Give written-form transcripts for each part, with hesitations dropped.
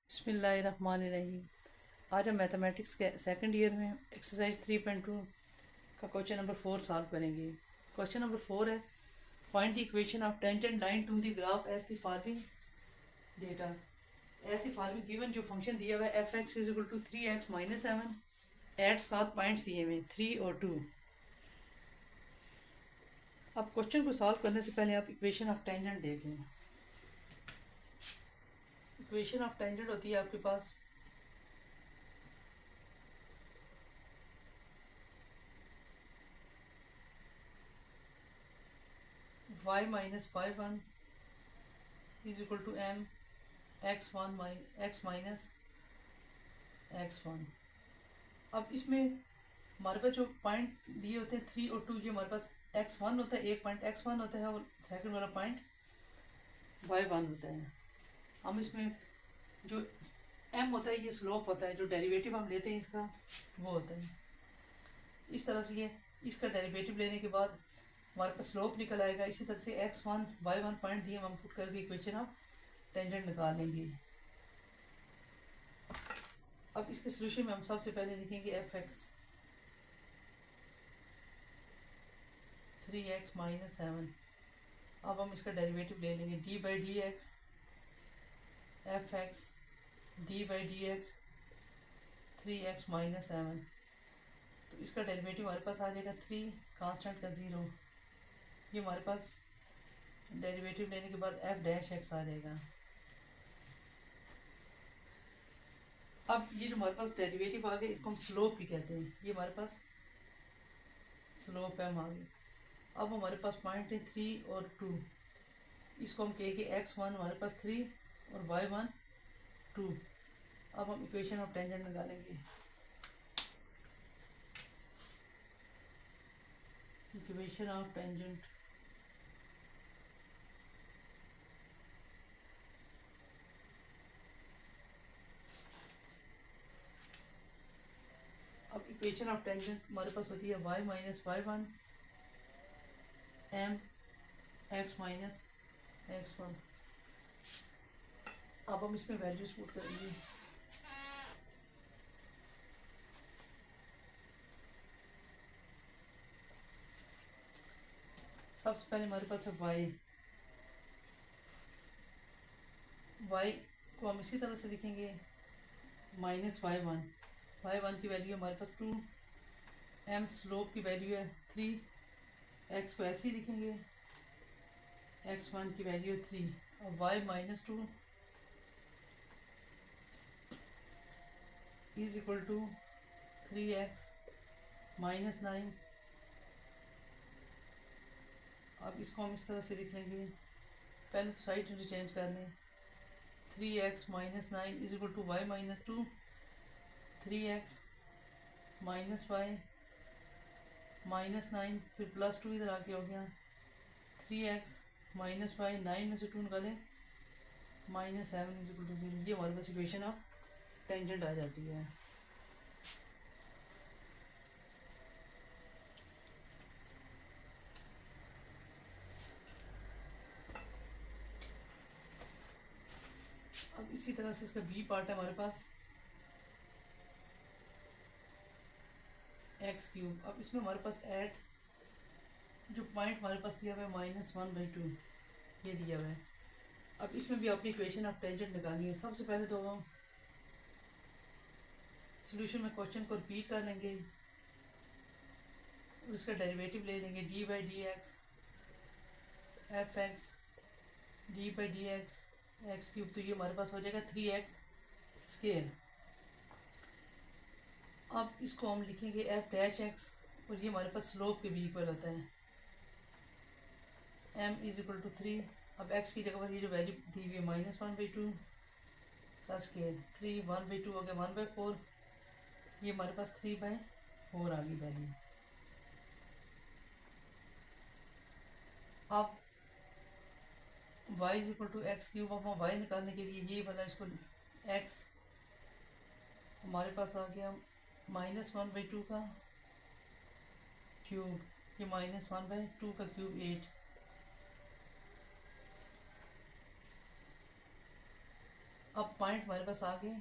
बिस्मिल्लाहिर्रहमानिर्रहीम। आज हम मैथमेटिक्स के सेकंड ईयर में एक्सरसाइज 3.2 का क्वेश्चन नंबर 4 सॉल्व करेंगे। क्वेश्चन नंबर 4 है, find the equation of tangent line to the graph as the following data. As the following given जो फंक्शन दिया हुआ है f x is equal to 3x-7 at 7 points दिए हुए 3 और 2। अब क्वेश्चन को सॉल्व करने से पहले आप इक्वेशन ऑफ टेंजेंट देख लें। इक्वेशन ऑफ टेंजेंट होती है आपके पास y minus y one is equal to m x minus x1। अब इसमें हमारे पास जो पॉइंट दिए होते हैं 3 और 2, ये हमारे पास x1 होता है, एक पॉइंट x1 होता है और सेकंड वाला पॉइंट y1 होता है। हम इसमें जो m होता है ये स्लोप होता है, जो डेरिवेटिव हम लेते हैं इसका वो होता है। इस तरह से ये इसका डेरिवेटिव लेने के बाद हमारे पास स्लोप निकल आएगा। इसी तरह से x1 y1 पॉइंट दिए हम पुट करके इक्वेशन ऑफ टेंजेंट निकाल लेंगे। अब इसके सोल्यूशन में हम सबसे पहले लिखेंगे एफ एक्स 3x-7। अब हम इसका डेरिवेटिव ले लेंगे D by D x F x D by D x 3x-7। तो इसका डेरिवेटिव हमारे पास आ जाएगा 3 कांस्टेंट का 0। ये हमारे पास डेरिवेटिव लेने के बाद एफ डैश एक्स आ जाएगा। अब ये जो हमारे पास डेरिवेटिव आ गया इसको हम स्लोप भी कहते हैं। ये हमारे पास स्लोप है हम आगे। अब हमारे पास पॉइंट है 3 और 2, इसको हम कहेंगे x1 हमारे पास 3 और y1 2। अब हम इक्वेशन ऑफ टेंजेंट निकालेंगे। इक्वेशन ऑफ टेंजेंट अब इक्वेशन ऑफ टेंजेंट हमारे पास होती है y minus y one m x minus x1। अब हम इसमें वैल्यूज पुट करेंगे। सबसे पहले हमारे पास है y को हम इसी तरह से लिखेंगे माइनस वाई वन की वैल्यू हमारे पास 2, m स्लोप की वैल्यू है 3, x को ऐसे ही लिखेंगे, x1 की वैल्यू है 3। अब y minus 2 is equal to 3x-9। अब इसको हम इस तरह से लिख लेंगे, पहले तो साइड चेंज कर लें। 3x-9 is equal to y minus 2, 3x minus y minus 9, फिर प्लस 2 इधर आके हो गया 3x माइनस वाई, 9 में से 2 निकालें -7 इज इक्वल टू 0। ये हमारे पास इक्वेशन ऑफ टेंजेंट आ जाती है। अब इसी तरह से इसका बी पार्ट है हमारे पास x3। अब इसमें हमारे पास एट जो पॉइंट हमारे पास दिया हुआ है -1/2 ये दिया हुआ है। अब इसमें भी अपनी इक्वेशन ऑफ टेंजेंट निकालनी है। सबसे पहले तो हम सॉल्यूशन में क्वेश्चन को रिपीट कर लेंगे और उसका डेरिवेटिव ले लेंगे D by D x F x D by D x x3। तो ये हमारे पास हो जाएगा 3x स्केयर। अब इसको हम लिखेंगे एफ डैश एक्स और ये हमारे पास स्लोप के भी इक्वल होता है m इज इक्वल टू 3। अब x की जगह पर ये जो वैल्यू दी हुई है -1/2 का स्केयर 3 1/2 हो गया 1/4। ये हमारे पास 3/4 आ गई वैल्यू। अब y is equal to x3। अब हम y निकालने के लिए ये वाला इसको x हमारे पास आ गया -1/2 का क्यूब, ये -1/2 का क्यूब 8। अब पॉइंट हमारे पास आ गए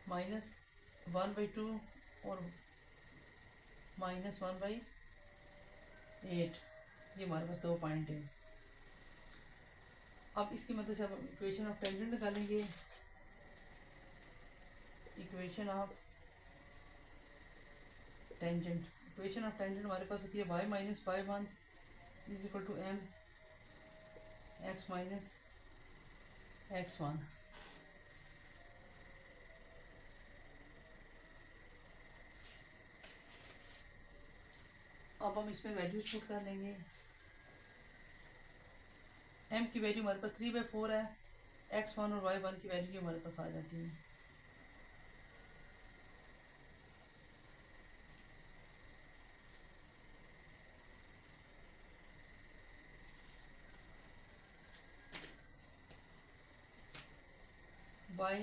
-1/2 और -1/8। ये हमारे पास दो पॉइंट है। अब इसकी मदद से हम इक्वेशन ऑफ टेंजेंट निकालेंगे। इक्वेशन ऑफ टेंजेंट हमारे पास होती है y - ϕ1 = m x - x1। अब हम इसमें वैल्यूज पुट कर लेंगे। m की वैल्यू हमारे पास 3/4 है, x1 और y1 की वैल्यू हमारे पास आ जाती है। y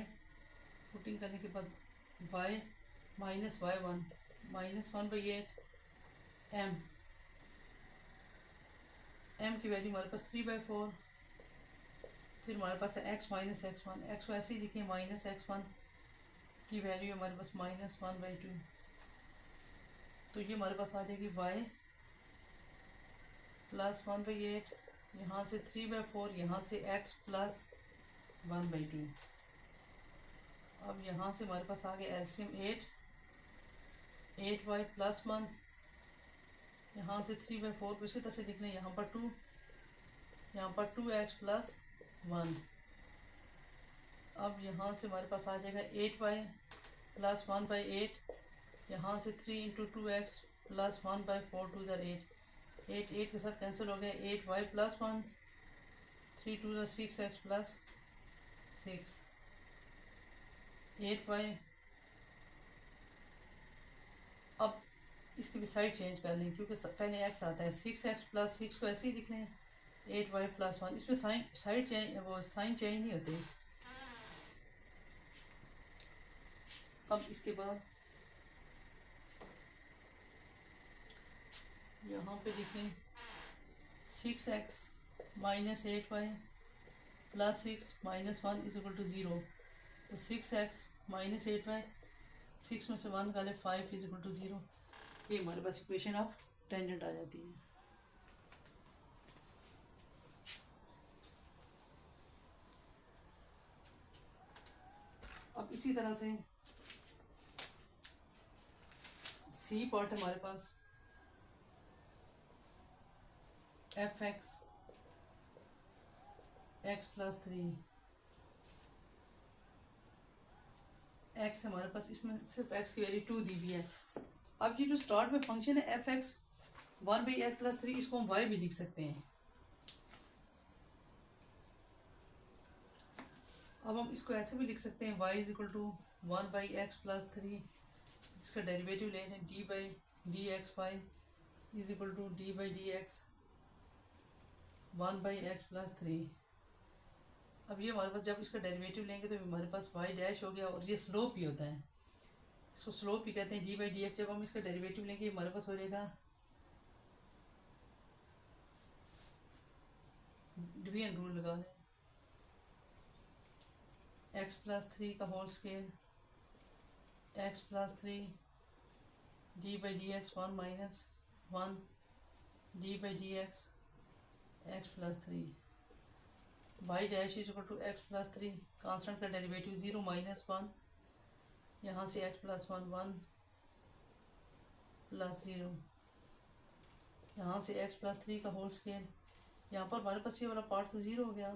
पुटिंग करने के बाद y - y1 -1/8 m की वैल्यू हमारे पास 3/4। फिर हमारे पास है x - x1। x को ऐसे ही लिखें, -x1 की वैल्यू हमारे पास -1/2। तो ये हमारे पास आ जाएगी y + 1/8, यहाँ से 3/4, यहाँ से x + 1/2। अब यहाँ से हमारे पास आ गया एलसीएम 8y + 1, यहाँ से 3/4 को इसी तरह से लिख लें, यहाँ पर 2, यहाँ पर 2x + 1। अब यहाँ से हमारे पास आ जाएगा 8y + 1/8, यहाँ से 3 × 2x + 1/4 2 = 8, 8 के साथ कैंसिल हो गया, 8y + 1, 3 2 = 6x + 6, 8y। अब इसकी भी साइड चेंज कर लें क्योंकि पहले x आता है, 6x + 6 को ऐसे ही लिख लें, 8y + 1। इसमें साइड चेंज, वो साइन चेंज नहीं होते। अब इसके बाद यहाँ पे लिखें 6x - 8y + 6 - 1 = 0। तो 6x - 8y, 6 में से 1 निकाले 5 = 0। ये हमारे पास इक्वेशन ऑफ टेंजेंट आ जाती है। अब इसी तरह से सी पार्ट हमारे पास fx x + 3, x हमारे पास इसमें सिर्फ x की वैल्यू 2 दी हुई है। अब ये जो स्टार्ट में फंक्शन है fx 1/x + 3, इसको हम y भी लिख सकते हैं। अब हम इसको ऐसे भी लिख सकते हैं, y = 1/x + 3, इसका डेरिवेटिव ले लें, d/dx y = d/dx 1/x + 3। अब ये हमारे पास जब इसका डेरिवेटिव लेंगे तो हमारे पास y डैश हो गया, और ये स्लोप ही होता है, इसको स्लोप ही कहते हैं, d/dx। जब हम इसका डेरिवेटिव लेंगे हमारे पास हो जाएगा, डिवीजन रूल लगा लें, x + 3 का whole square, x + 3 d/dx 1 - 1 d/dx x + 3, y dash = x + 3, constant का डेरिवेटिव 0 - 1, यहाँ से x + 1 1 + 0, यहाँ से x + 3 का होल स्क्वायर, यहाँ पर हमारे पास ये वाला पार्ट तो 0 हो गया,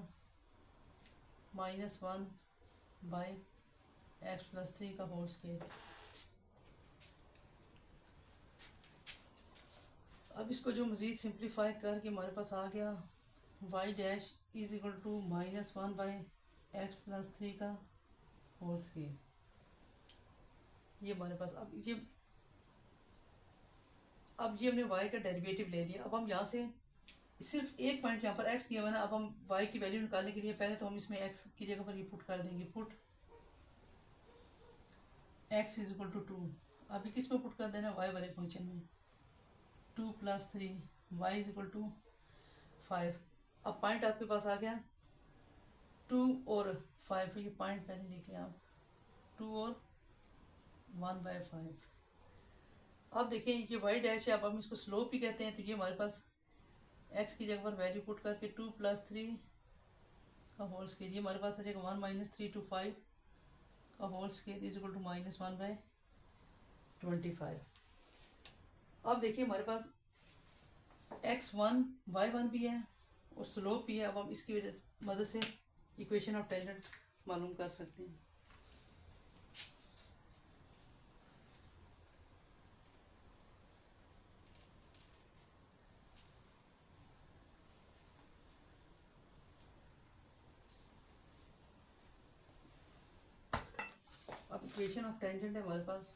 -1/x + 3 का होल स्क्वायर। अब इसको जो मज़ीद सिंप्लीफाई करके हमारे पास आ गया y डैश = -1/x + 3 का होल स्क्वायर। ये हमारे पास अब ये हमने y का डेरिवेटिव ले लिया। अब हम यहाँ से सिर्फ एक पॉइंट यहाँ पर x दिया हुआ है ना, अब हम y की वैल्यू निकालने के लिए पहले तो हम इसमें x की जगह पर ये पुट कर देंगे, पुट x = 2। अभी किस में पुट कर देना, y वाले फंक्शन में, 2 + 3 y = 5। अब पॉइंट आपके पास आ गया 2 और 5, ये पॉइंट पहले लिख लें आप, 2 और 1/5। अब देखें ये वाई डैश है, अब हम इसको स्लोप ही कहते हैं, तो ये हमारे पास एक्स की जगह पर वैल्यू पुट करके 2 + 3 का होल स्केयर, ये हमारे पास आ जाएगा 1 - 3 to 5 का whole square is equal to -1/25। अब देखिए हमारे पास x1 y1 भी है और स्लोप भी है। अब हम इसकी वजह मदद से इक्वेशन ऑफ टेंजेंट मालूम कर सकते हैं। अब इक्वेशन ऑफ टेंजेंट है हमारे पास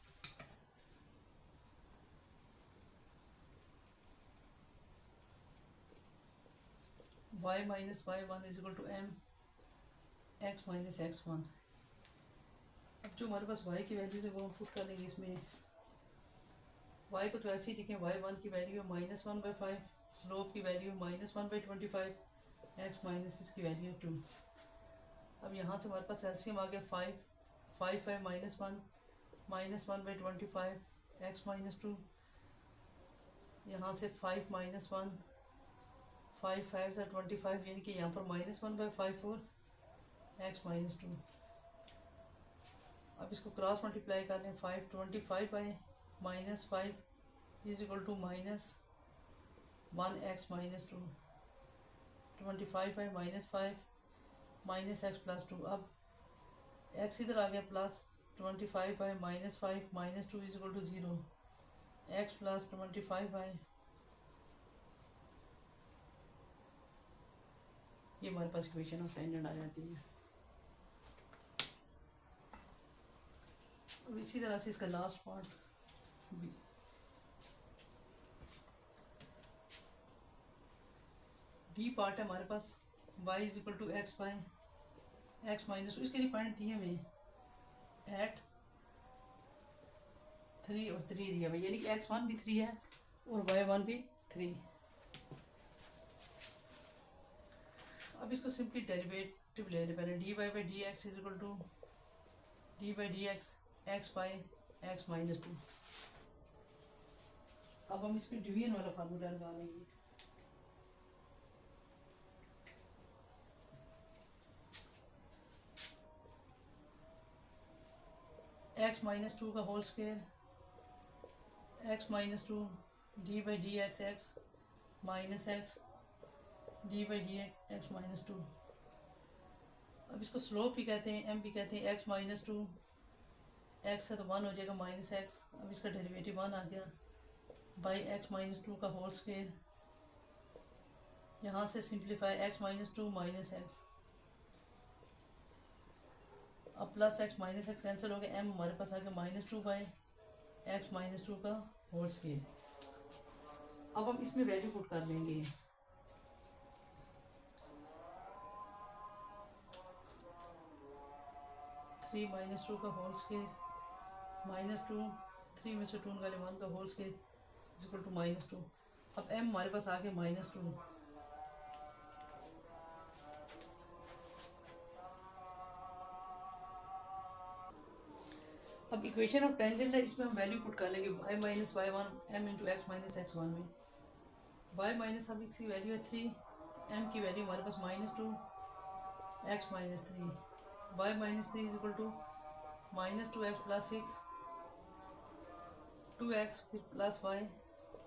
y - y1 is equal to m x - x1। अब जो हमारे पास y की वैल्यूज है वो हम पुट कर लेंगे इसमें। y को तो ऐसे ही लिखें, y1 की वैल्यू है -1/5, स्लोप की वैल्यू -1/25, x माइनस इसकी वैल्यू है 2। अब यहाँ से हमारे पास एलसीएम आ गया 5 -1 -1/25 x - 2। यहाँ से 5 - 1 5 5 25, यानी कि यहाँ पर -1/5 और x - 2। अब इसको क्रॉस मल्टीप्लाई कर लें, 5 25/-5 is equal to -1x - 2, 25/-5 -x + 2। अब x इधर आ गया plus, 25/-5 -2 is equal to 0, x + 25/, ये हमारे पास इक्वेशन ऑफ टेंजेंट आ जाती है। अब इसी तरह से इसका लास्ट पार्ट बी पार्ट है हमारे पास, y is equal to x minus 2। इसके लिए पॉइंट दिए हमें एट 3 और 3 दिया हुआ, यानी कि x1 भी 3 है और y1 भी 3। अब इसको सिंपली डेरिवेटिव ले लें पहले, dy/dx is equal to d/dx x/x - 2। अब हम इसमें डिवीजन वाला फार्मूला लगा लेंगे। x - 2 का whole square, x - 2 d/dx x minus x d/dx x - 2। अब इसको स्लोप भी कहते हैं, m भी कहते हैं। x - 2 x है तो 1 हो जाएगा -x। अब इसका डेरिवेटिव 1 आ गया बाई x - 2 का होल स्क्वायर। यहाँ से सिंप्लीफाई x - 2 -x, अब प्लस x -x कैंसिल हो गया, m हमारे पास आ गया -2/x - 2 का होल स्क्वायर। अब हम इसमें वैल्यू पुट कर देंगे। थ्री -2 का होल स्क्वायर -2, 3 में से 2 निकाले 1 का whole square is equal to -2। अब m हमारे पास आ गया -2। अब इक्वेशन ऑफ टेंजेंट है, इसमें हम वैल्यू पुट कर लेंगे y - y1 m × x - x1 में। y माइनस अब इसकी वैल्यू है 3, m की वैल्यू हमारे पास -2 x - 3, y - 3 is equal to -2x + 6 2x फिर plus y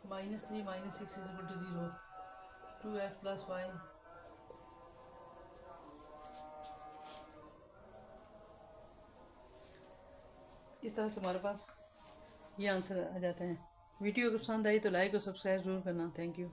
-3 - 6 is equal to 0, 2x + y। इस तरह से हमारे पास ये आंसर आ जाता है। वीडियो अगर पसंद आई तो लाइक और सब्सक्राइब जरूर करना। Thank you.